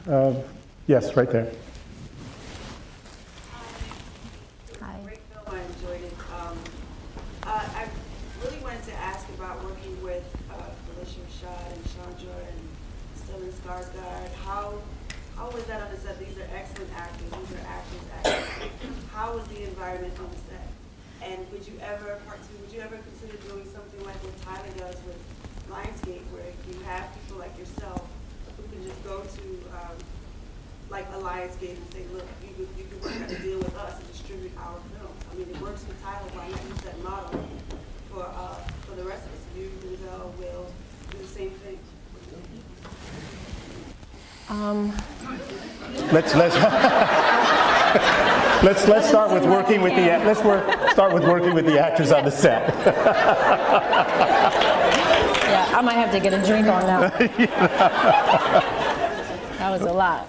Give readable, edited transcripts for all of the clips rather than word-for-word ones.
Yes, right there. Hi. Great film, I enjoyed it. I really wanted to ask about working with Felicia Rashad and Chandra and Stellan Skarsgård. How was that on the set? These are excellent actors. These are actors. How was the environment on the set? And would you ever consider doing something like what Tyler does with Lionsgate, where you have people like yourself who can just go to like a Lionsgate and say, look, you can work out a deal with us and distribute our films. I mean, it works with Tyler. Why not use that model for the rest of us? You, Denzel, Will, do the same thing. Let's start with working with start with working with the actors on the set. Yeah, I might have to get a drink on now. That was a lot.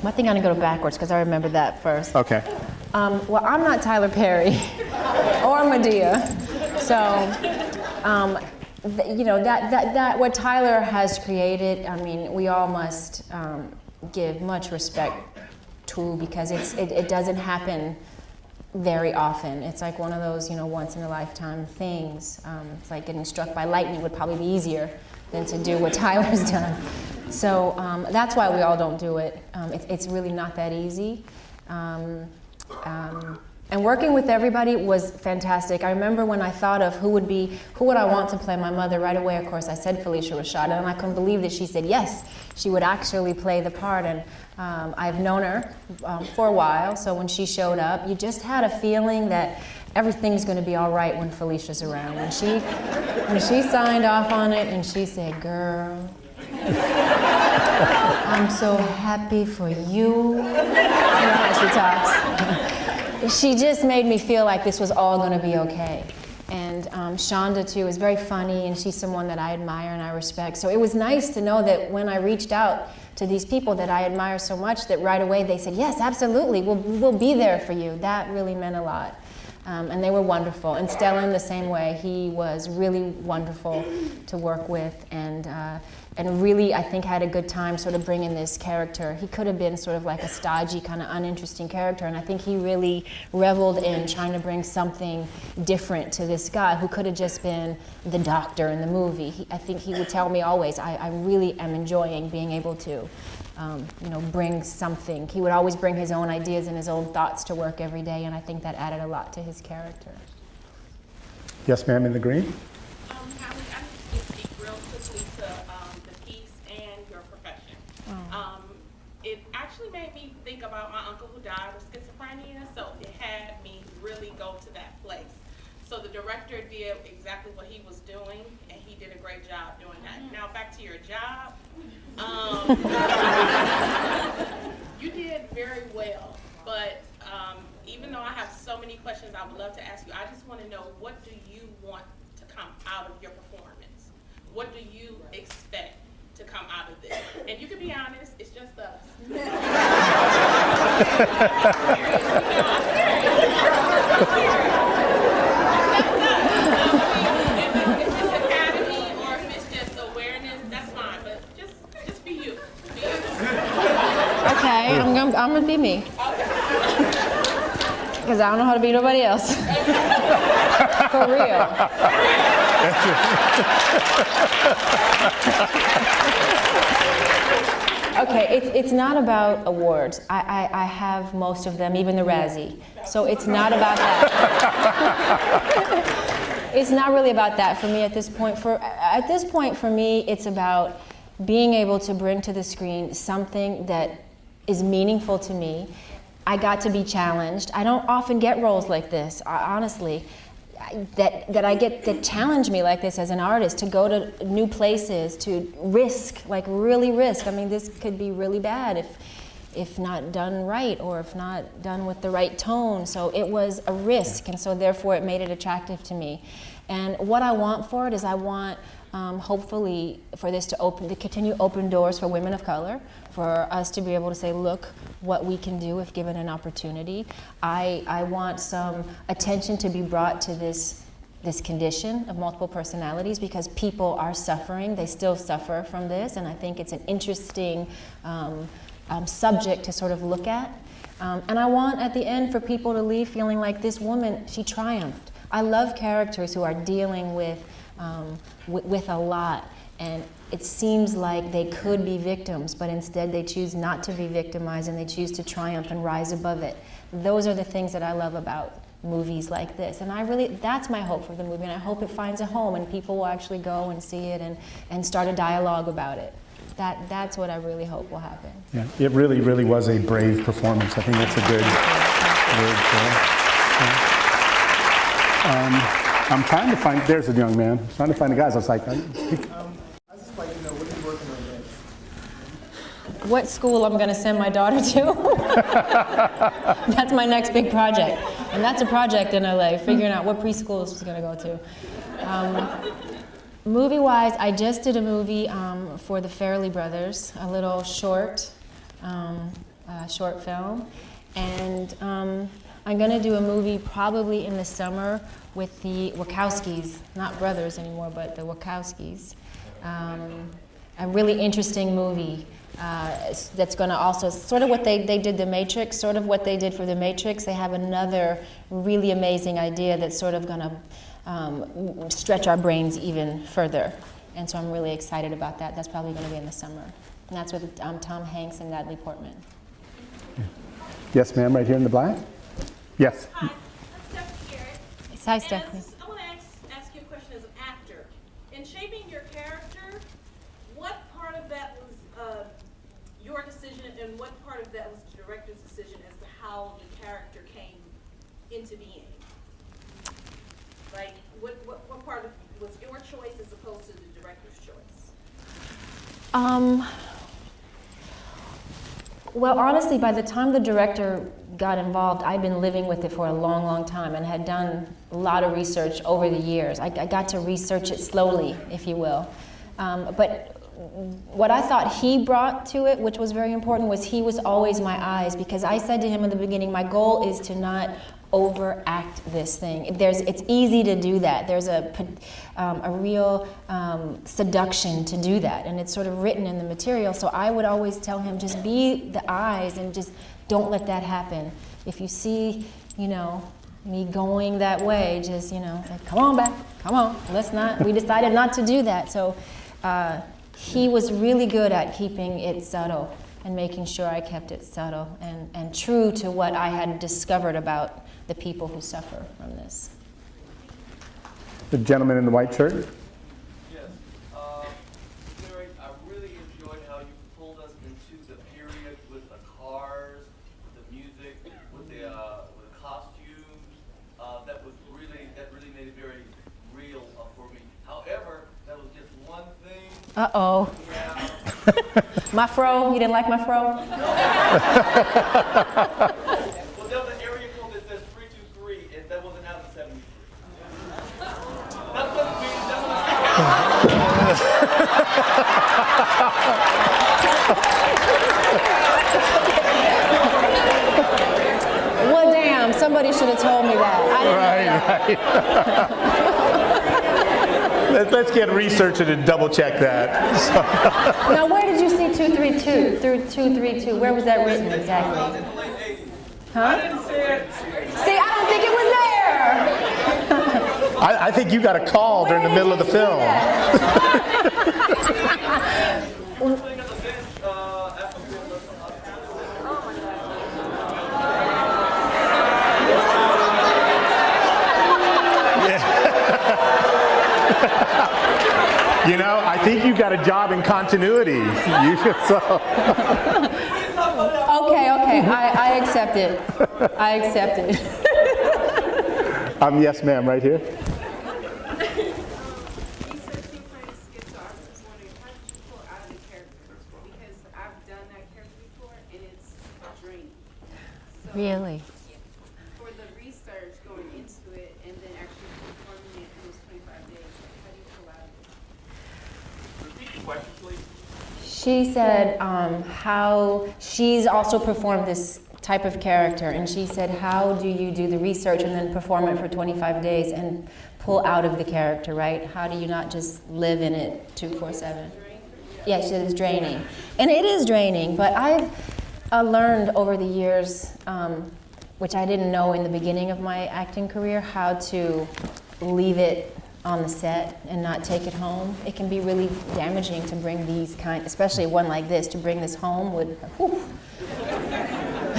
I think I'm gonna go backwards because I remember that first. Okay. Well, I'm not Tyler Perry or Medea, so you know that what Tyler has created. I mean, we all must give much respect to, because it doesn't happen very often. It's like one of those, you know, once in a lifetime things. It's like getting struck by lightning would probably be easier than to do what Tyler's done. So that's why we all don't do it. It's really not that easy. And working with everybody was fantastic. I remember when I thought of who would I want to play my mother, right away, of course, I said Felicia Rashad, and I couldn't believe that she said yes, she would actually play the part. And I've known her for a while, so when she showed up, you just had a feeling that everything's going to be all right when Felicia's around. When she signed off on it and she said, girl, I'm so happy for you. You know how she talks. She just made me feel like this was all going to be okay. And Shonda, too, is very funny, and she's someone that I admire and I respect. So it was nice to know that when I reached out to these people that I admire so much, that right away they said, yes, absolutely, we'll be there for you. That really meant a lot. And they were wonderful. And Stellan, the same way. He was really wonderful to work with, and really, I think, had a good time sort of bringing this character. He could have been sort of like a stodgy, kind of uninteresting character, and I think he really reveled in trying to bring something different to this guy who could have just been the doctor in the movie. I think he would tell me always, I really am enjoying being able to you know, bring something. He would always bring his own ideas and his own thoughts to work every day, and I think that added a lot to his character. Yes, ma'am, in the green. Halle, I need to speak real quickly to the piece and your profession. It actually made me think about my uncle who died of schizophrenia, so it had me really go to that place. So the director did exactly what he was doing, and he did a great job doing that. Now back to your job. You did very well, but even though I have so many questions I would love to ask you, I just want to know, what do you want to come out of your performance? What do you expect to come out of this? And you can be honest, it's just us. Okay, I'm gonna be me. Because I don't know how to be nobody else. For real. Okay, it's not about awards. I have most of them, even the Razzie. So it's not about that. It's not really about that for me at this point. At this point, for me, it's about being able to bring to the screen something that is meaningful to me. I got to be challenged. I don't often get roles like this, honestly, that I get that challenge me like this as an artist, to go to new places, to risk, like really risk. I mean, this could be really bad if not done right, or if not done with the right tone. So it was a risk, and so therefore it made it attractive to me. And what I want for it is, I want hopefully for this to continue open doors for women of color, for us to be able to say, look what we can do if given an opportunity. I want some attention to be brought to this this condition of multiple personalities, because people are suffering. They still suffer from this, and I think it's an interesting subject to sort of look at. And I want, at the end, for people to leave feeling like this woman, she triumphed. I love characters who are dealing with a lot, and it seems like they could be victims, but instead they choose not to be victimized, and they choose to triumph and rise above it. Those are the things that I love about movies like this. And that's my hope for the movie, and I hope it finds a home and people will actually go and see it and start a dialogue about it. That's what I really hope will happen. Yeah, it really, really was a brave performance. I think that's a good word for it. I'm trying to find, there's a young man, I'm trying to find the guys. I was like, I just like to know, what are you working on next? What school I'm going to send my daughter to. That's my next big project. And that's a project in LA, figuring out what preschool she's going to go to. Movie-wise, I just did a movie for the Farrelly Brothers, a little short film. And I'm going to do a movie probably in the summer with the Wachowskis, not brothers anymore, but the Wachowskis. A really interesting movie that's going to also, sort of what they did The Matrix, sort of what they did for The Matrix. They have another really amazing idea that's sort of going to stretch our brains even further. And so I'm really excited about that. That's probably going to be in the summer. And that's with Tom Hanks and Natalie Portman. yes, ma'am, right here in the black. Yes. Hi, I'm Stephanie Garrett. Hi, Stephanie. I want to ask you a question as an actor. In shaping your character, what part of that was your decision, and what part of that was the director's decision as to how the character came into being? Like, what part of was your choice as opposed to the director's choice? Well, honestly, by the time the director got involved, I'd been living with it for a long, long time and had done a lot of research over the years. I got to research it slowly, if you will. But what I thought he brought to it, which was very important, was he was always my eyes, because I said to him in the beginning, my goal is to not overact this thing. It's easy to do that. There's a real seduction to do that, and it's sort of written in the material. So I would always tell him, just be the eyes and just don't let that happen. If you see, me going that way, just, say, come on back, come on, let's not. We decided not to do that. So he was really good at keeping it subtle and making sure I kept it subtle and true to what I had discovered about the people who suffer from this. The gentleman in the white shirt. Yes. Mary, I really enjoyed how you pulled us into the period with the cars, with the music, with the costumes. That really made it very real for me. However, that was just one thing. Uh-oh. My fro? You didn't like my fro? Well, there's an area code that says 323, and that wasn't out of 73. That doesn't mean Well, damn, somebody should have told me that. I didn't know that. Let's get researching and double check that. So. Now, where did you see 232? Through 232, where was that written exactly? Huh? See, I don't think it was there. I think you got a call during the middle of the film. I think you got a job in continuity. Okay, I accept it. I accept it. Yes, ma'am, right here. Really? For the research going into it and then actually performing it in those 25 days, how do you pull out of it? Repeat the question, please. She said how she's also performed this type of character, and she said, how do you do the research and then perform it for 25 days and pull out of the character, right? How do you not just live in it 24/7? Yeah, it's draining. And it is draining, but I've learned over the years, which I didn't know in the beginning of my acting career, how to leave it on the set and not take it home. It can be really damaging to bring these especially one like this, to bring this home would, whew,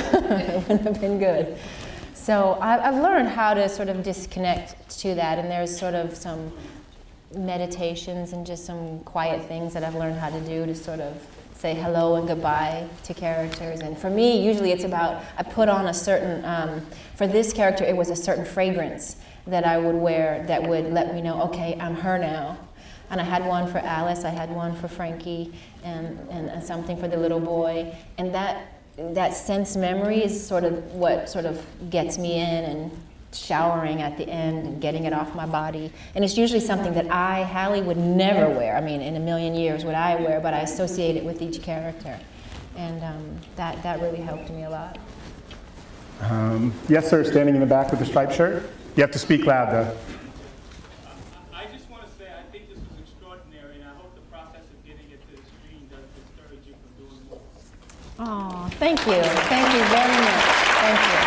it wouldn't have been good. So I've learned how to sort of disconnect to that, and there's sort of some meditations and just some quiet things that I've learned how to do to sort of say hello and goodbye to characters. And for me, usually it's about, I put on a certain, for this character, it was a certain fragrance that I would wear that would let me know, okay, I'm her now. And I had one for Alice, I had one for Frankie, and something for the little boy. And that sense memory is sort of what sort of gets me in, and showering at the end and getting it off my body. And it's usually something that Halle would never wear. I mean, in a million years would I wear, but I associate it with each character. And that really helped me a lot. Yes, sir, standing in the back with the striped shirt. You have to speak loud, though. I just want to say I think this was extraordinary, and I hope the process of getting it to the screen doesn't discourage you from doing more. Oh, thank you. Thank you very much. Thank you.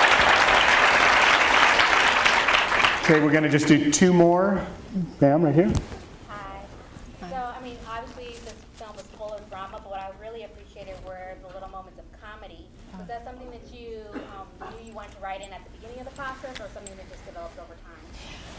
Okay, we're going to just do two more. Ma'am, right here. Hi. So, I mean, obviously this film was full of drama, but what I really appreciated were the little moments of comedy. Was that something that you knew you wanted to write in at the beginning of the process, or something that just developed over time?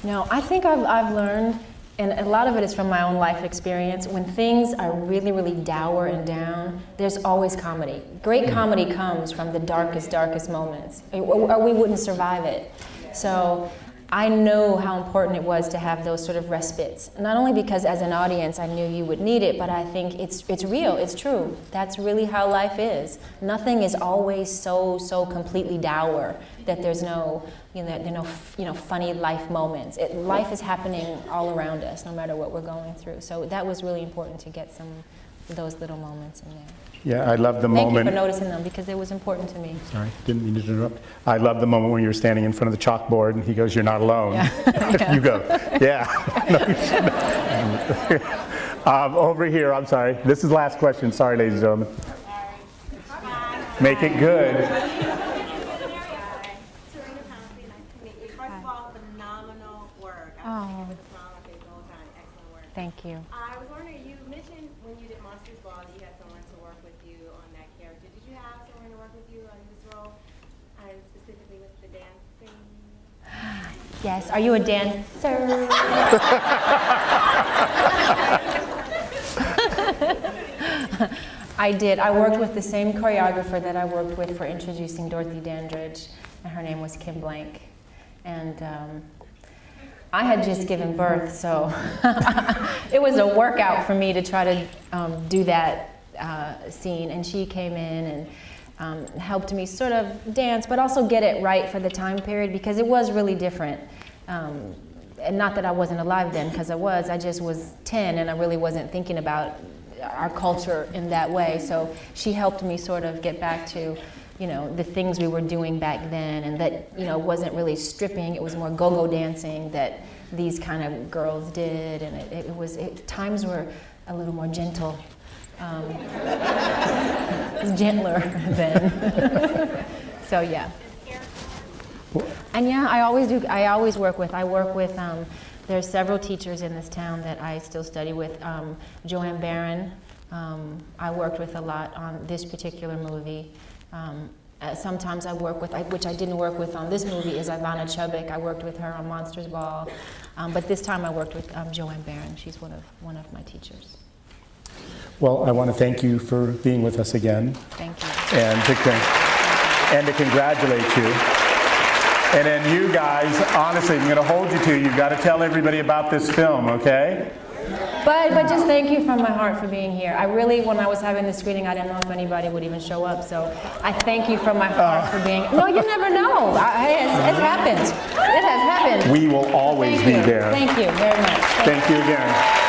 No, I think I've learned, and a lot of it is from my own life experience, when things are really, really dour and down, there's always comedy. Great comedy comes from the darkest, darkest moments, or we wouldn't survive it. So I know how important it was to have those sort of respites. Not only because as an audience I knew you would need it, but I think it's real, it's true. That's really how life is. Nothing is always so completely dour that there's no, funny life moments. Life is happening all around us, no matter what we're going through. So that was really important to get some of those little moments in there. Yeah, I love the Thank moment. you for noticing them, because it was important to me. Sorry, didn't mean to interrupt. I love the moment when you were standing in front of the chalkboard and he goes, "You're not alone." Yeah. You go, "Yeah." Over here, I'm sorry. This is the last question. Sorry, ladies and gentlemen. Make it good. First of all, phenomenal work. Oh. I think it's a smile on my face the whole time. Excellent work. Thank you. I was wondering, you mentioned when you did Monsters Ball that you had someone to work with you on that character. Did you have someone to work with you on this role, and specifically with the dancing? Yes, are you a dancer? I did. I worked with the same choreographer that I worked with for introducing Dorothy Dandridge, and her name was Kim Blank. And I had just given birth, so it was a workout for me to try to do that scene. And she came in and helped me sort of dance, but also get it right for the time period, because it was really different. And not that I wasn't alive then, because I just was 10 and I really wasn't thinking about our culture in that way. So she helped me sort of get back to, the things we were doing back then, and that, wasn't really stripping, it was more go-go dancing that these kind of girls did, and times were a little more gentle, gentler then. So yeah. And yeah, I always work with, there's several teachers in this town that I still study with. Joanne Barron, I worked with a lot on this particular movie. Sometimes I work with, which I didn't work with on this movie, is Ivana Chubbuck. I worked with her on Monsters Ball. But this time I worked with Joanne Barron. She's one of my teachers. Well, I want to thank you for being with us again. Thank you. And to congratulate you. And then you guys, honestly, I'm going to hold you to, you've got to tell everybody about this film, okay? But just thank you from my heart for being here. I really, when I was having the screening, I didn't know if anybody would even show up. So I thank you from my heart for being. No, you never know. It's happened. It has happened. We will always be there. Thank you very much. Thank you again.